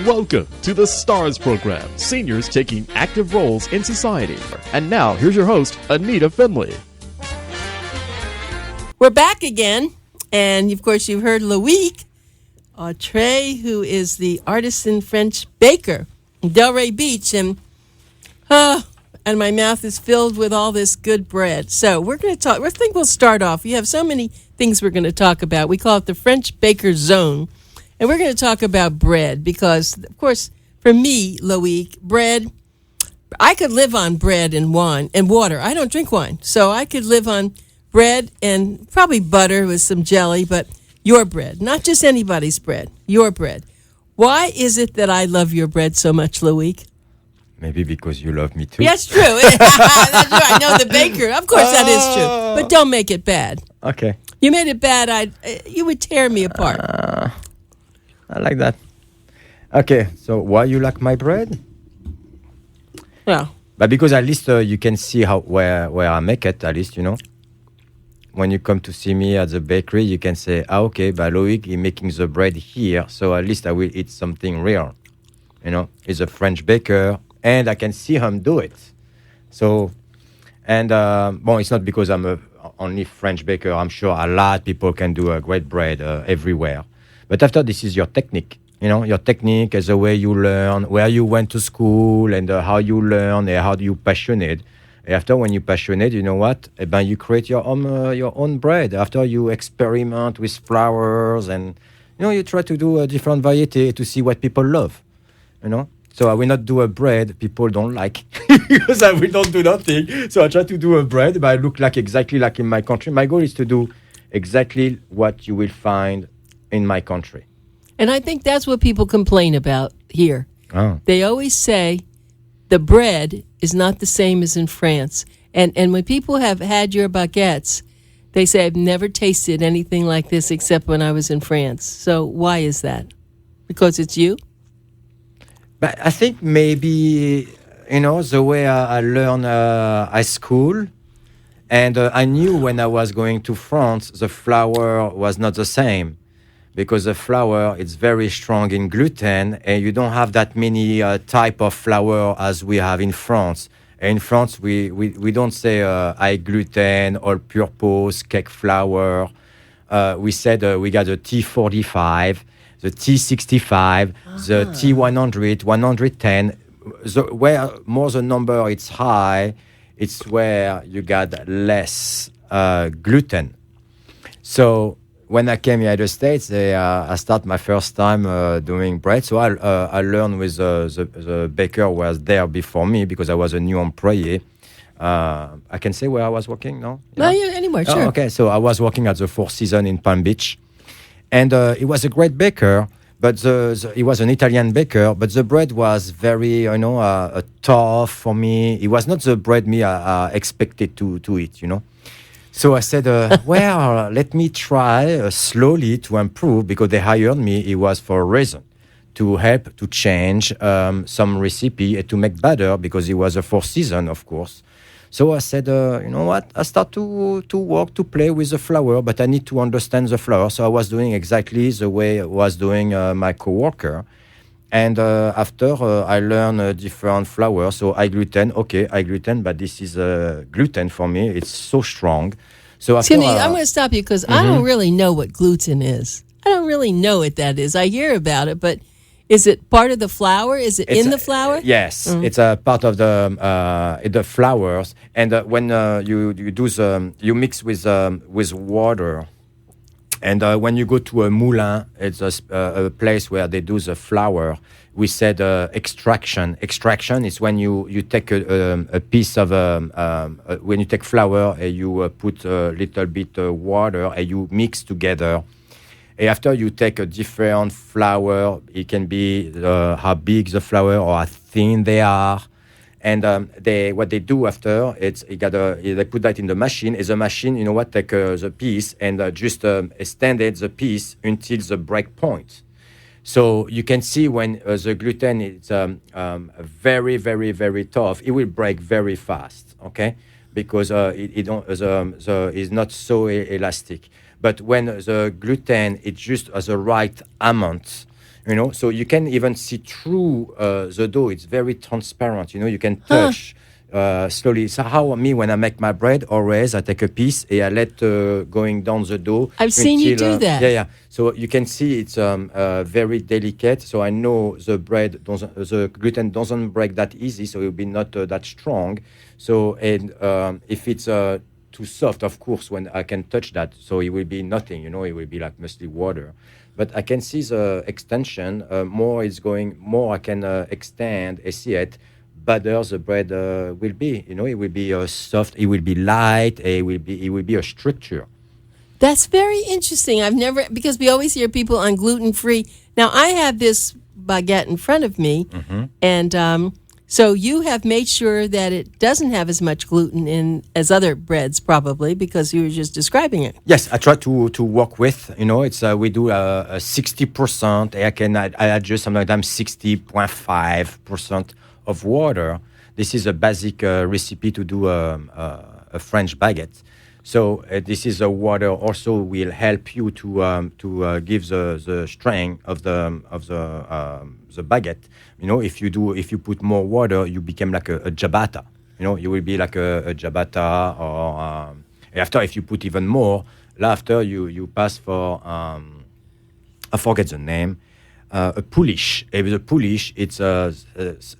Welcome to the STARS program, seniors taking active roles in society. And now, here's your host, Anita Finley. We're back again, and of course you've heard Loic, Autret, who is the artisan French baker in Delray Beach, and my mouth is filled with all this good bread. So we're going to talk. I think we'll start off. We have so many things we're going to talk about. We call it the French Baker Zone, and we're going to talk about bread because, of course, for me, Loic, bread. I could live on bread and wine and water. I don't drink wine, so I could live on bread and probably butter with some jelly, but your bread, not just anybody's bread, your bread. Why is it that I love your bread so much, Loic? Maybe because you love me too. That's true. That's true. I know the baker. Of course, that is true. But don't make it bad. Okay. You made it bad, you would tear me apart. I like that. Okay, so why you like my bread? Well, but because at least you can see where I make it. At least you know. When you come to see me at the bakery, you can say, okay, but Loic is making the bread here, so at least I will eat something real. You know, he's a French baker, and I can see him do it. So, and, it's not because I'm a only French baker. I'm sure a lot of people can do a great bread everywhere. But after, this is your technique. You know, your technique is the way you learn, where you went to school, and how you learn, and how you passionate. After, when you're passionate, you know what? You create your own bread. After, you experiment with flours, and you try to do a different variety to see what people love. You know, so I will not do a bread people don't like because I will not do nothing. So I try to do a bread, but I look like exactly like in my country. My goal is to do exactly what you will find in my country. And I think that's what people complain about here. Oh. They always say the bread is not the same as in France. And when people have had your baguettes, they say, I've never tasted anything like this except when I was in France. So why is that? Because it's you? But I think maybe, the way I learn high school, and I knew when I was going to France, the flour was not the same. Because the flour is very strong in gluten, and you don't have that many type of flour as we have in France. In France, we don't say high gluten, all purpose, cake flour. We said we got the T45, the T65, the T100, 110. Where more the number it's high, it's where you got less gluten. So when I came here to the States, I started my first time doing bread. So I learned with the baker who was there before me because I was a new employee. I can say where I was working, no? No, anywhere, sure. Okay, so I was working at the Four Seasons in Palm Beach. And he was a great baker, but he was an Italian baker, but the bread was very, tough for me. It was not the bread I expected to eat, So I said, let me try slowly to improve because they hired me. It was for a reason, to help to change some recipe and to make better because it was a Four Seasons, of course. So I said, you know what? I start to work, to play with the flour, but I need to understand the flour. So I was doing exactly the way I was doing my coworker. And after I learned different flour, so high gluten, but this is gluten for me. It's so strong. So after, Excuse me, I'm going to stop you because I don't really know what gluten is. I don't really know what that is. I hear about it, but is it part of the flour? Is it in the flour? Yes, it's a part of the flours. And when you do you mix with water. And when you go to a moulin, it's a place where they do the flour. We said extraction. Extraction is when you take a piece of when you take flour and you put a little bit water and you mix together. And after you take a different flour, it can be how big the flour or how thin they are. And what they do after, they put that in the machine. Is the machine, take the piece and just extend the piece until the break point. So you can see when the gluten is very, very, very tough, it will break very fast, okay? Because it's not so elastic. But when the gluten is just as the right amount, So you can even see through the dough. It's very transparent. You can touch slowly. So how me when I make my bread, always I take a piece and I let going down the dough. I've seen you do that. Yeah. So you can see it's very delicate. So I know the gluten doesn't break that easy. So it will be not that strong. So if it's too soft, of course, when I can touch that, so it will be nothing. It will be like mostly water. But I can see the extension. More I can extend and see it. Better the bread will be. It will be soft. It will be light. It will be a structure. That's very interesting. Because we always hear people on gluten-free. Now, I have this baguette in front of me, and so you have made sure that it doesn't have as much gluten in as other breads, probably, because you were just describing it. Yes, I try to work with. It's we do a 60%. I adjust sometimes 60.5% of water. This is a basic recipe to do a French baguette. So this is a water also will help you to give the strength of the baguette. If you put more water, you become like a ciabatta. You will be like a ciabatta, or after if you put even more, after you pass for I forget the name. A pouliche. With a pouliche, it's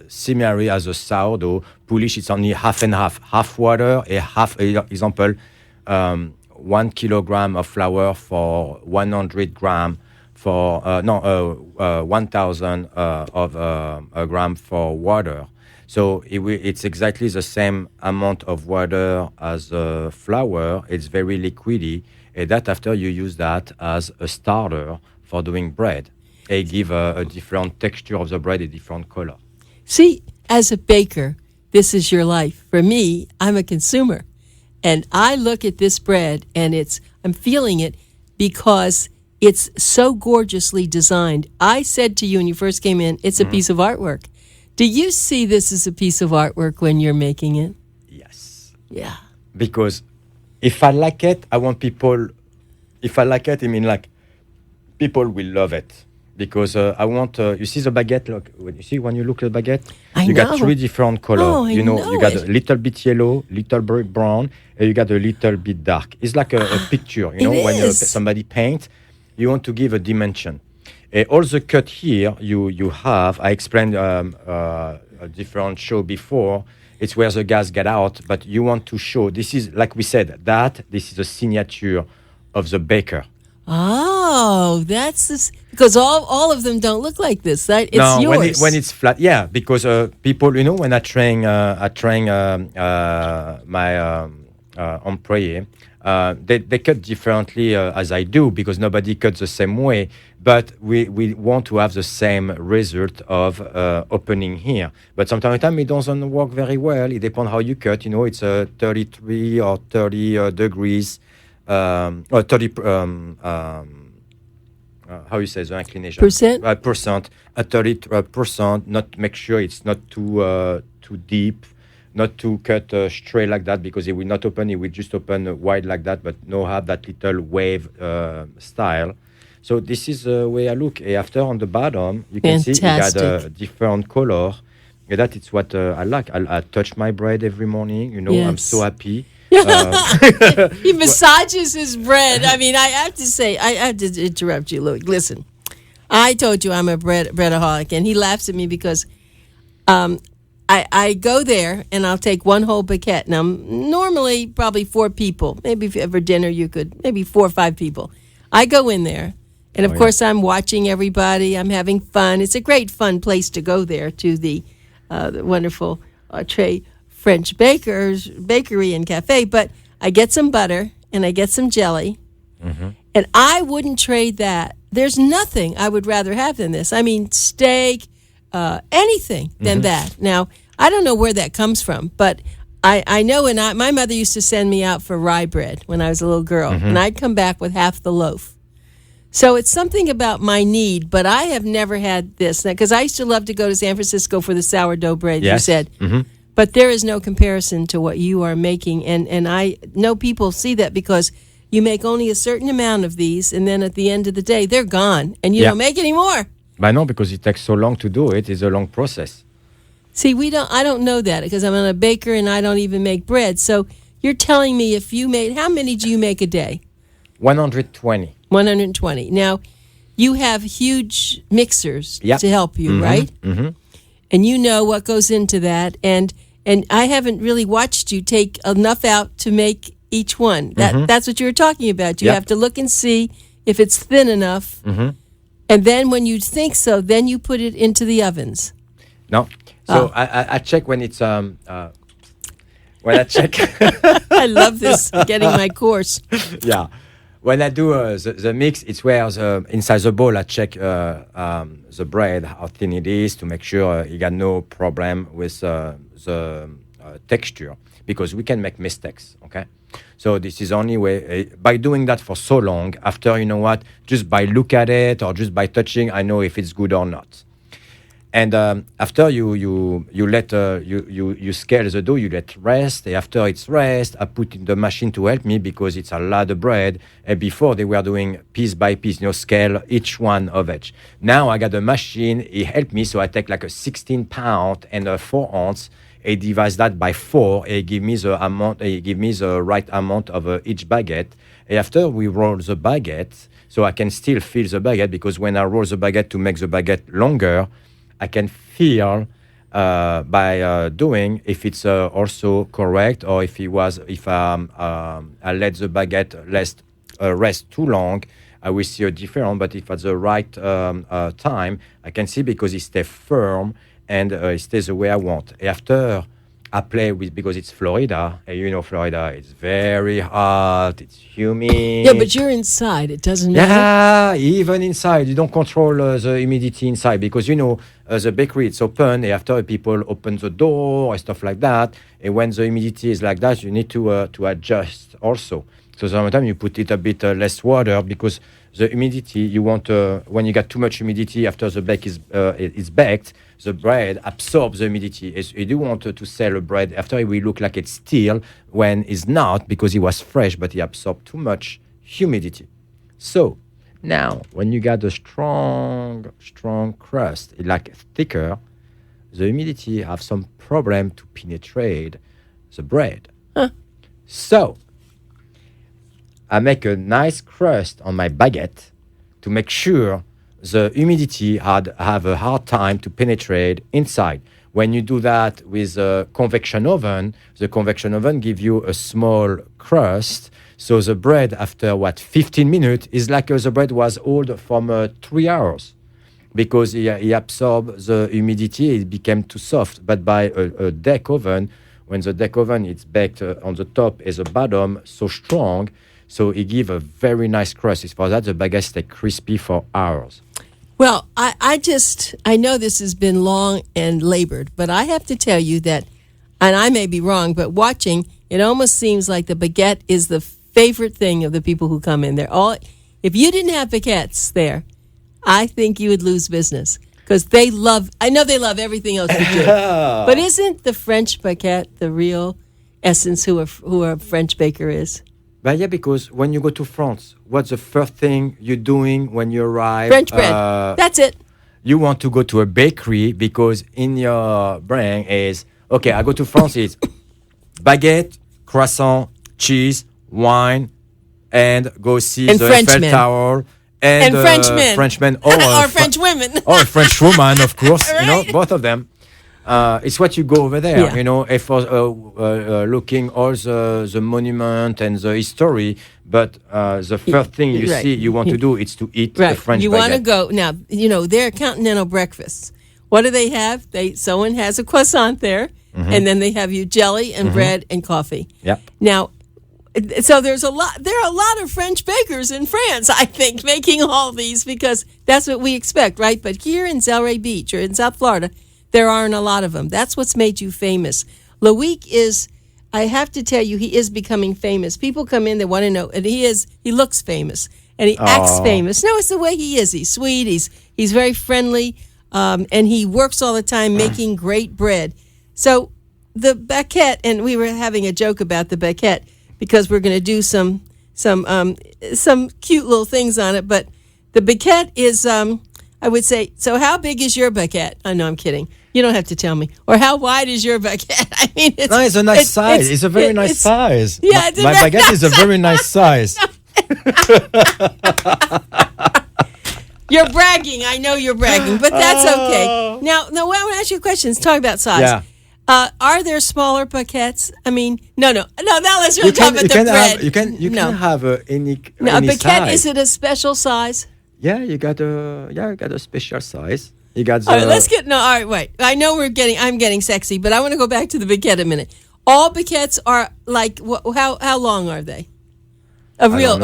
similar as a sourdough. Pouliche, it's only half and half water, and half. Example, 1 kilogram of flour for 100 gram for 1,000 of a gram for water. So it's exactly the same amount of water as flour. It's very liquidy, and that after you use that as a starter for doing bread. It give a different texture of the bread, a different color. See, as a baker, this is your life. For me, I'm a consumer. And I look at this bread and I'm feeling it because it's so gorgeously designed. I said to you when you first came in, it's a piece of artwork. Do you see this as a piece of artwork when you're making it? Yes. Yeah. Because if I like it, I want people, if I like it, I mean like people will love it. Because I want, you see the baguette, look, you see when you look at the baguette? You got 3 different colors. Oh, you got a little bit yellow, little bit brown, and you got a little bit dark. It's like a picture, when somebody paints, you want to give a dimension. All the cut here you have, I explained a different show before, it's where the gas get out, but you want to show, this is, like we said, this is a signature of the baker. Oh, that's this, because all of them don't look like this. It's yours. When it's flat, yeah. Because people, when I train my employee, they cut differently as I do because nobody cuts the same way. But we want to have the same result of opening here. But sometimes it doesn't work very well. It depends how you cut. It's 33 or 30 degrees. Or 30, how you say the inclination? Percent at 30%. Not make sure it's not too deep, not to cut straight like that because it will not open. It will just open wide like that, but no have that little wave style. So this is the way I look. After on the bottom, you can see it got a different color. And that is what I like. I touch my bread every morning. Yes. I'm so happy. He massages his bread. I mean, I have to say, I have to interrupt you, Loic. Listen, I told you I'm a breadaholic, and he laughs at me because I go there and I'll take one whole baguette. Now, normally probably 4 people. Maybe if for dinner you could, maybe 4 or 5 people. I go in there, and of course I'm watching everybody. I'm having fun. It's a great fun place to go there to the wonderful Autret French bakery and cafe, but I get some butter and I get some jelly, and I wouldn't trade that. There's nothing I would rather have than this. I mean, steak, anything than that. Now, I don't know where that comes from, but I know my mother used to send me out for rye bread when I was a little girl, and I'd come back with half the loaf. So it's something about my need, but I have never had this. Because I used to love to go to San Francisco for the sourdough bread, you said. But there is no comparison to what you are making. And I know people see that because you make only a certain amount of these, and then at the end of the day, they're gone, and you don't make any more. But no, because it takes so long to do it. It's a long process. See, I don't know that because I'm not a baker and I don't even make bread. So you're telling me how many do you make a day? 120. 120. Now, you have huge mixers Yep. to help you, right? Mm-hmm. And you know what goes into that. And I haven't really watched you take enough out to make each one. That's what you were talking about. You Yep. have to look and see if it's thin enough. Mm-hmm. And then when you think so, then you put it into the ovens. No. So I check when it's when I check. I love this, getting my course. Yeah. When I do the mix, it's where inside the bowl I check the bread, how thin it is, to make sure you got no problem with the texture, because we can make mistakes, okay? So this is only way, by doing that for so long, after, you know what, just by look at it or just by touching, I know if it's good or not. And after you let you scale the dough, you let rest. And after it's rest, I put in the machine to help me because it's a lot of bread. And before they were doing piece by piece, scale each one of each. Now I got a machine. It helped me, so I take like a 16 pound and a 4 ounce. It divides that by 4. It give me the amount. It give me the right amount of each baguette. And after we roll the baguette, so I can still feel the baguette, because when I roll the baguette to make the baguette longer, I can feel by doing if it's also correct, or if I let the baguette rest too long, I will see a difference. But if at the right time, I can see, because it stays firm and it stays the way I want. After I play with, because it's Florida, and Florida, it's very hot, it's humid. Yeah, but you're inside. It doesn't matter. Yeah, even inside. You don't control the humidity inside, because, the bakery, it's open, and after people open the door and stuff like that. And when the humidity is like that, you need to adjust also. So sometimes you put it a bit less water, because the humidity, you want, when you got too much humidity after the bake is baked, the bread absorbs the humidity. You do want to sell a bread after it will look like it's steel, when it's not, because it was fresh, but it absorbed too much humidity. So now, when you got a strong crust, like thicker, the humidity have some problem to penetrate the bread. Huh. So I make a nice crust on my baguette to make sure the humidity have a hard time to penetrate inside. When you do that with a convection oven, the convection oven gives you a small crust. So the bread, after 15 minutes, is like the bread was old from 3 hours, because he absorbed the humidity. It became too soft. But by a deck oven, when the deck oven is baked on the top and the bottom so strong, so it gives a very nice crust. It's for that the baguette stay crispy for hours. Well, I know this has been long and labored, but I have to tell you that, and I may be wrong, but watching, it almost seems like the baguette is the favorite thing of the people who come in there. If you didn't have baguettes there, I think you would lose business, because I know they love everything else you do. But isn't the French baguette the real essence who a French baker is? But yeah, because when you go to France, what's the first thing you're doing when you arrive? French bread. That's it. You want to go to a bakery, because in your brain is, okay, I go to France, it's baguette, croissant, cheese, wine, and go see and the Frenchmen. Eiffel Tower. And Frenchmen. Or French women. Or a French woman, of course, Right. both of them. It's what you go over there, Yeah. for looking all the monument and the history. But the first thing you Right. see, you want to do, is to eat Right. the French You baguette. want to go now. Their continental breakfasts. What do they have? Someone has a croissant there, and then they have you jelly and bread and coffee. Yep. Now, so there are a lot of French bakers in France, I think, making all these, because that's what we expect, right? But here in Delray Beach or in South Florida, there aren't a lot of them. That's what's made you famous. Loic is, I have to tell you, he is becoming famous. People come in, they want to know, and he looks famous, and he acts famous. No, it's the way he is. He's sweet, he's very friendly, and he works all the time making great bread. So the baguette, and we were having a joke about the baguette, because we're going to do some cute little things on it, but the baguette is, I would say, so how big is your baguette? Oh, no, I'm kidding. You don't have to tell me. Or how wide is your baguette? I mean, it's a nice size. It's a very nice size. Yeah, my baguette is a very nice size. You're bragging. I know you're bragging, but that's okay. Now, I want to ask you a question. Let's talk about size. Yeah. Are there smaller baguettes? I mean, no. Now let's really talk about the bread. You can have any a baguette. size. Is it a special size? Yeah, you got a special size. You got. All right, let's get All right, wait. I know I'm getting sexy, but I want to go back to the baguette a minute. All baguettes are like how long are they? A real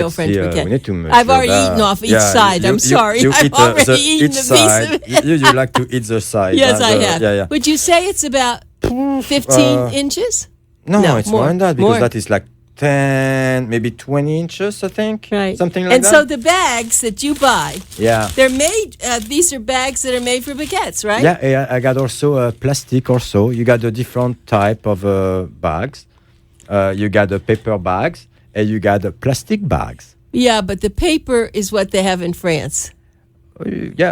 French baguette. We need to I've already eaten off each side. I'm sorry. I've already eaten a piece of it. You like to eat the side. Yes, I have. Yeah. Would you say it's about 15 inches? No, it's more than that because more. that is like 10, maybe 20 inches, I think. Right. Something like and that. so the bags that you buy, they're made, these are bags that are made for baguettes, right? Yeah, I got also plastic also. You got a different type of bags. You got the paper bags and you got the plastic bags. Yeah, but the paper is what they have in France. You got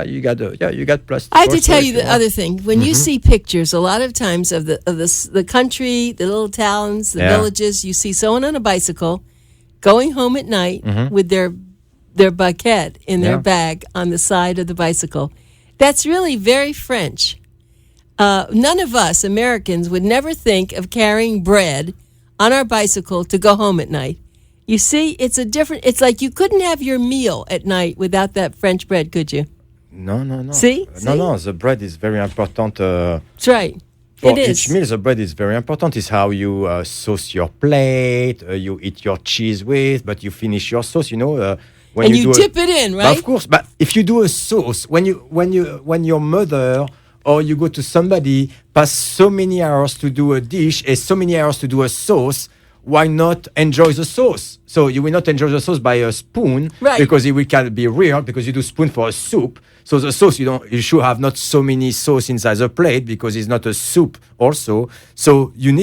plastic. I have to tell you the other thing. When you see pictures, a lot of times of the country, the little towns, the villages, you see someone on a bicycle going home at night with their baguette in their bag on the side of the bicycle. That's really very French. None of us Americans would never think of carrying bread on our bicycle to go home at night. You see, it's like you couldn't have your meal at night without that French bread, could you? No. See? No, the bread is very important. That's right. For it is. each meal, the bread is very important. It's how you sauce your plate, you eat your cheese with, but you finish your sauce, when and you dip it in, right? Of course, but if you do a sauce, when your mother or you go to somebody pass so many hours to do a dish and so many hours to do a sauce, why not enjoy the sauce? So you will not enjoy the sauce by a spoon, right? Because it will can be real because you do spoon for a soup. So the sauce you should have not so many sauce inside the plate because it's not a soup also. So you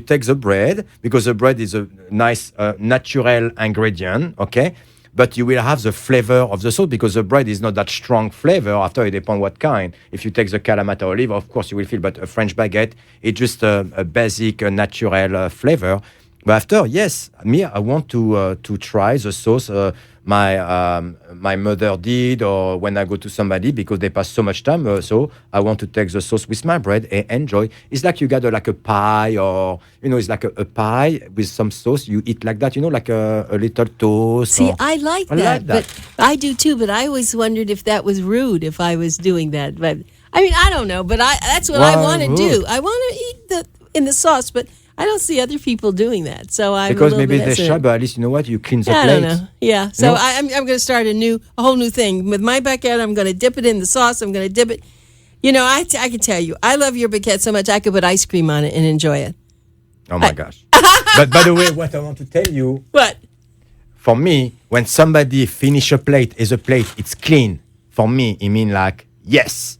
take the bread because the bread is a nice natural ingredient, okay? But you will have the flavor of the sauce because the bread is not that strong flavor. After it depends what kind. If you take the Kalamata olive, of course you will feel. But a French baguette, it's just a basic natural flavor. But after, yes, I want to try the sauce my mother did, or when I go to somebody because they pass so much time. So I want to take the sauce with my bread and enjoy. It's like you got like a pie, or it's like a pie with some sauce. You eat like that, like a little toast. See, I like that, but I do too. But I always wondered if that was rude if I was doing that. But I mean, I don't know. But that's what I want to do. I want to eat in the sauce, but I don't see other people doing that, so I'm because a little maybe bit they should, but at least you know what, you clean the plate. I don't know. Yeah, so I'm going to start a whole new thing with my baguette. I'm going to dip it in the sauce. I'm going to dip it. I can tell you, I love your baguette so much I could put ice cream on it and enjoy it. Oh my gosh! But by the way, what I want to tell you, what? For me, when somebody finish a plate, it's clean. For me, it means like yes,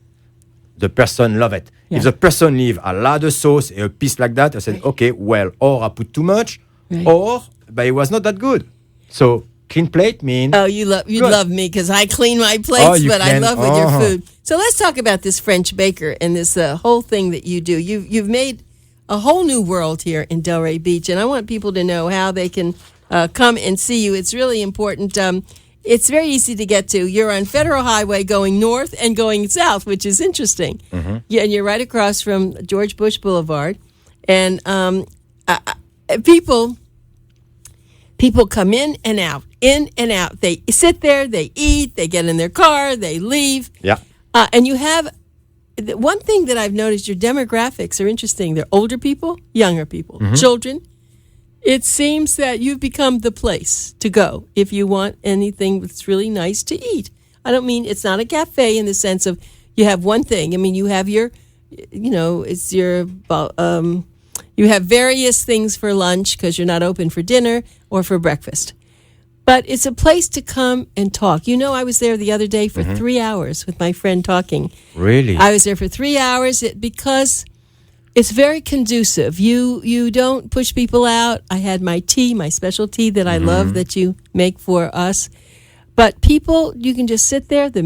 the person love it. Yeah. If the person leave a lot of sauce, a piece like that, I said, okay, well, or I put too much, but it was not that good. So clean plate means... Oh, you love me because I clean my plates, but I love with your food. So let's talk about this French baker and this whole thing that you do. You've made a whole new world here in Delray Beach, and I want people to know how they can come and see you. It's really important. It's very easy to get to. You're on Federal Highway going north and going south, which is interesting. Mm-hmm. Yeah, and you're right across from George Bush Boulevard. And people come in and out. They sit there, they eat, they get in their car, they leave. Yeah. And you have one thing that I've noticed, your demographics are interesting. They're older people, younger people, children. It seems that you've become the place to go if you want anything that's really nice to eat. I don't mean it's not a cafe in the sense of you have one thing. I mean, you have you have various things for lunch because you're not open for dinner or for breakfast. But it's a place to come and talk. I was there the other day for 3 hours with my friend talking. Really? I was there for 3 hours because... it's very conducive. You don't push people out. I had my tea, my special tea that I love that you make for us. But people, you can just sit there. The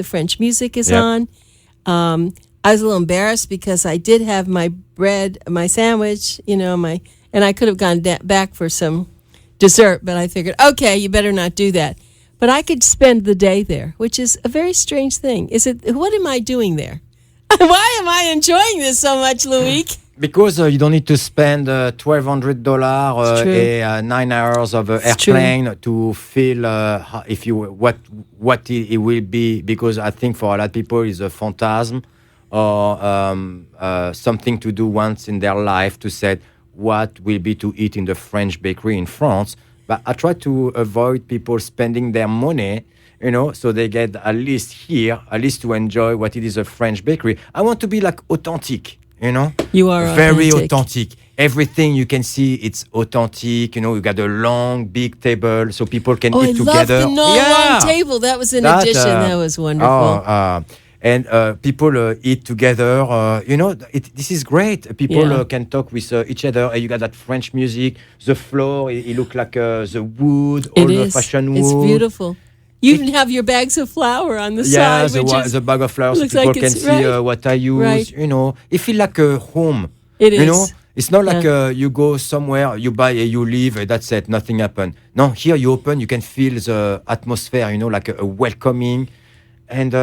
French music is on. I was a little embarrassed because I did have my bread, my sandwich, and I could have gone back for some dessert, but I figured, okay, you better not do that. But I could spend the day there, which is a very strange thing. What am I doing there? Why am I enjoying this so much, Loic? Because you don't need to spend $1,200 9 hours of airplane to feel what it will be. Because I think for a lot of people it's a phantasm or something to do once in their life to say what will be to eat in the French bakery in France. But I try to avoid people spending their money, so they get at least to enjoy what it is a French bakery. I want to be like authentic. You are very authentic. Everything you can see, it's authentic. You got a long, big table so people can eat together. I love the long table. That was an addition. That was wonderful. And people eat together. This is great. People can talk with each other. You got that French music. The floor, it looks like the wood, old-fashioned wood. It's beautiful. You even have your bags of flour on the side. Yeah, the bag of flour so people can see what I use. Right. It feels like a home. It is. It's not like you go somewhere, you buy, you leave, that's it, nothing happened. No, here you open, you can feel the atmosphere, like a welcoming. And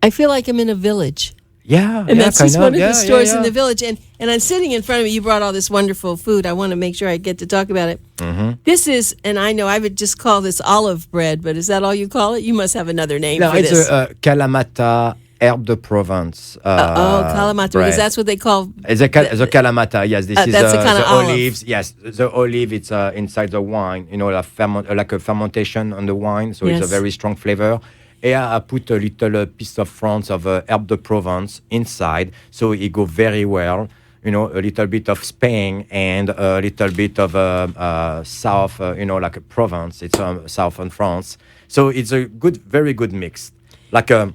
I feel like I'm in a village. Yeah, and that's just one of the stores in the village. And I'm sitting in front of me. You brought all this wonderful food. I want to make sure I get to talk about it. Mm-hmm. This is, and I know I would just call this olive bread, but is that all you call it? You must have another name for this. No, it's a Kalamata herbe de Provence. Kalamata, because that's what they call... It's the Kalamata, yes. This is that's the kind of olives. Yes, the olive, it's inside the wine, like a fermentation on the wine, so it's a very strong flavor. And I put a little piece of France of herbe de Provence inside, so it goes very well. A little bit of Spain and a little bit of south, like Provence. It's southern France. So it's a very good mix. Like we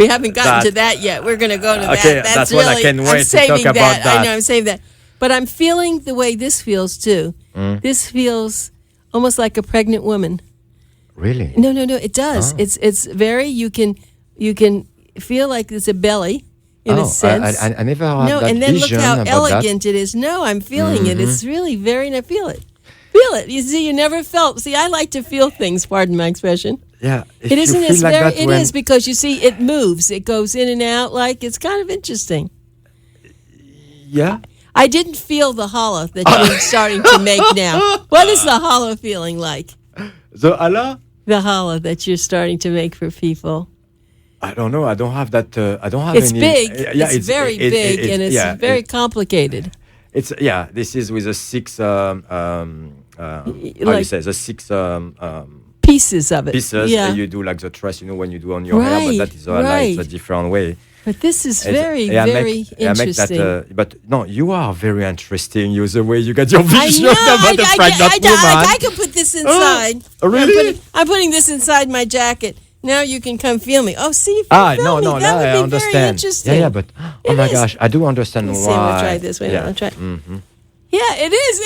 haven't gotten to that yet. We're going to go to that. Okay, that's really, what I can wait to talk about that. I know, I'm saving that. But I'm feeling the way this feels, too. This feels almost like a pregnant woman. Really? No, it does. Oh. It's very, you can feel like it's a belly in a sense. I never had that and then look how elegant that. It is. No, I'm feeling it. It's really very, and I feel it. Feel it. You see, you never felt. See, I like to feel things, pardon my expression. Yeah. It isn't as very, it is because you see, it moves. It goes in and out it's kind of interesting. Yeah. I didn't feel the challah that you're starting to make now. What is the challah feeling like? The challah? The challah that you're starting to make for people. I don't know. I don't have that. I don't have it's any. Big. It's very big and it's very complicated. This is with a 6. How you say the 6 pieces of it. Pieces. Yeah. You do like the truss, when you do on your hair, but that is it's a different way. But this is very interesting. I make that, but no, you are very interesting. The way you got your vision about the pregnant woman. I can put this inside. Oh, really? I'm putting this inside my jacket. Now you can come feel me. Oh, see if you feel me. That would be understand. very interesting. Yeah, but my gosh, I do understand why. I'm going to try this. Wait, I'll try. Mm-hmm. Yeah, it is.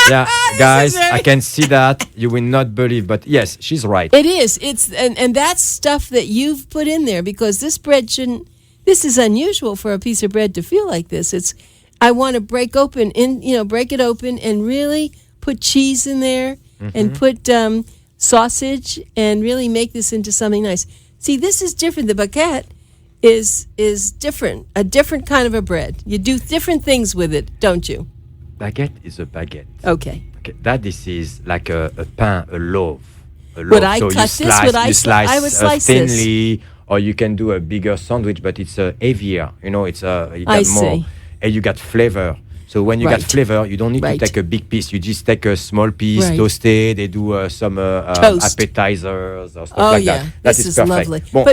Yeah, guys, I can see that. You will not believe, but yes, she's right. It is. It's and that's stuff that you've put in there because this bread shouldn't. This is unusual for a piece of bread to feel like this. I want to break it open and really put cheese in there and put sausage and really make this into something nice. See, this is different. The baguette is different, a different kind of a bread. You do different things with it, don't you? Baguette is a baguette. Okay. This is like a pain, a loaf. Would I cut this? You slice I would slice thinly. Or you can do a bigger sandwich, but it's heavier. You got more, and you got flavor. So when you got flavor, you don't need to take a big piece. You just take a small piece, toasted. They do some appetizers or stuff like that. This is perfect. Lovely. Bon.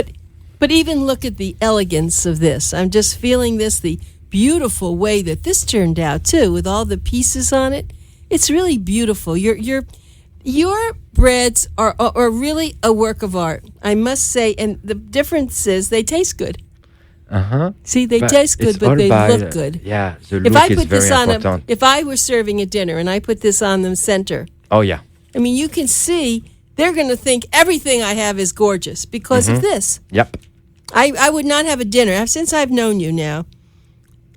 But even look at the elegance of this. I'm just feeling the beautiful way that this turned out too, with all the pieces on it. It's really beautiful. Your breads are really a work of art, I must say. And the difference is they taste good. See, they taste good, but they look good. Yeah, the look is very important. If I were serving a dinner and I put this on the center. Oh, yeah. I mean, you can see they're going to think everything I have is gorgeous because of this. Yep. I would not have a dinner. Since I've known you now,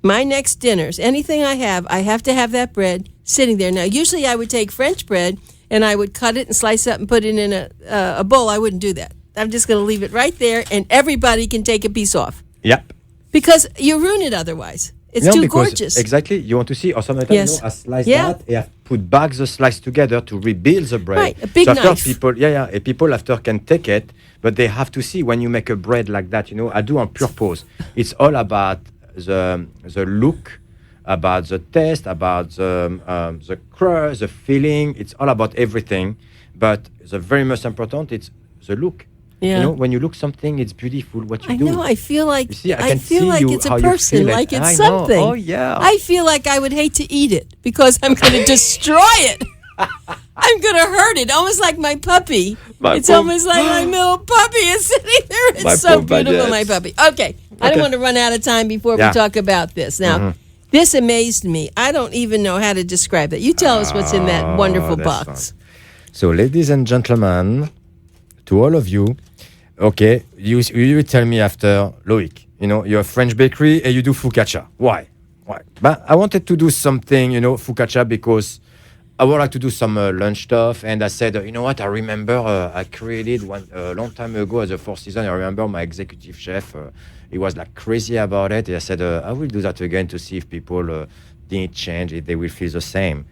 my next dinners, anything I have to have that bread sitting there. Now, usually I would take French bread and I would cut it and slice it up and put it in a bowl. I wouldn't do that. I'm just going to leave it right there and everybody can take a piece off. Yep. Because you ruin it otherwise. It's too gorgeous. Exactly. You want to see, or sometimes Yes. I slice Yeah. that, and I put back the slice together to rebuild the bread. Right, a big so after knife. people after can take it, but they have to see when you make a bread like that. I do on purpose. It's all about the look, about the taste, about the crust, the feeling. It's all about everything. But the very most important, it's the look. Yeah. When you look something, it's beautiful. What you I do. know. I feel like You see, I I can feel see like you, it's a how you person, feel it. like it's I know. something. Oh, yeah. I feel like I would hate to eat it because I'm going to destroy it. I'm going to hurt it, almost like my puppy. It's almost like my little puppy is sitting there. It's My so poor beautiful, baguette. my puppy. Okay, I don't want to run out of time before we Yeah. talk about this. Now, this amazed me. I don't even know how to describe it. You tell us what's in that wonderful that's box. So, ladies and gentlemen, to all of you, okay, you will tell me after, Loic, you're a French bakery and you do focaccia. Why? But I wanted to do something, focaccia, because I would like to do some lunch stuff. And I said, you know what? I remember I created one a long time ago as a Four Seasons. I remember my executive chef, he was like crazy about it. And I said, I will do that again to see if people didn't change, if they will feel the same.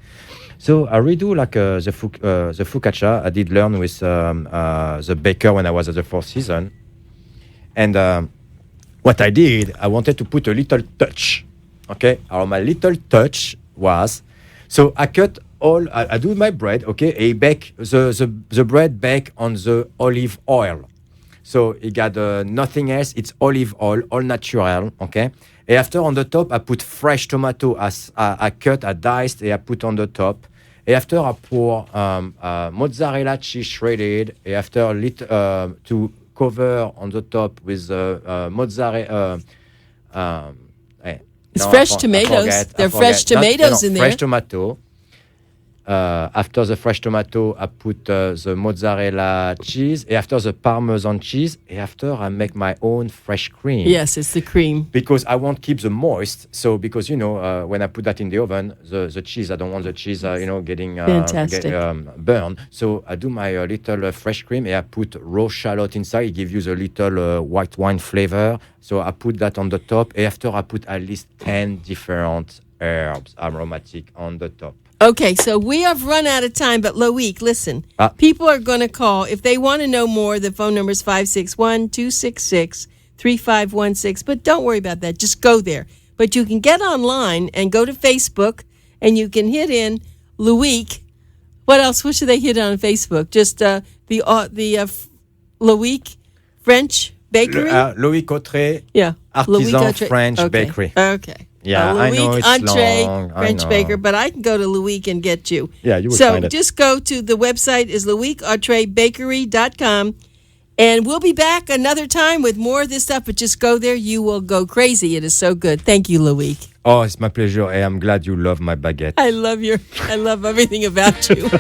So I redo like the focaccia. I did learn with the baker when I was at the Four Seasons. And what I did, I wanted to put a little touch. Okay, my little touch was, so I cut I do my bread. Okay, I bake the bread bake on the olive oil. So it got nothing else. It's olive oil, all natural. Okay. And after on the top, I put fresh tomato. I cut, I diced, and I put on the top. And after I pour mozzarella cheese shredded. And after to cover on the top with mozzarella. It's fresh tomatoes. There are fresh tomatoes in there. Fresh tomato. After the fresh tomato, I put the mozzarella cheese. And after the Parmesan cheese. And after I make my own fresh cream. Yes, it's the cream. Because I won't keep the moist. So because, when I put that in the oven, the cheese, I don't want the cheese, getting burned. So I do my little fresh cream and I put raw shallot inside. It gives you the little white wine flavor. So I put that on the top. And after I put at least 10 different herbs, aromatic on the top. Okay, so we have run out of time, but Loic, listen. People are going to call. If they want to know more, the phone number is 561-266-3516. But don't worry about that. Just go there. But you can get online and go to Facebook, and you can hit in Loic. What else? What should they hit on Facebook? Just the Loic French Bakery? Loic Autret, Yeah. Artisan Loic Autret. French Okay. Bakery. Okay. Yeah, I know Loic it's Autret, long. I French know. baker, but I can go to Loic and get you. Yeah, you will so find it. just go to the website is loicautretbakery.com, and we'll be back another time with more of this stuff, but just go there. You will go crazy. It is so good. Thank you, Loic. Oh, it's my pleasure. And I'm glad you love my baguette. I love everything about you.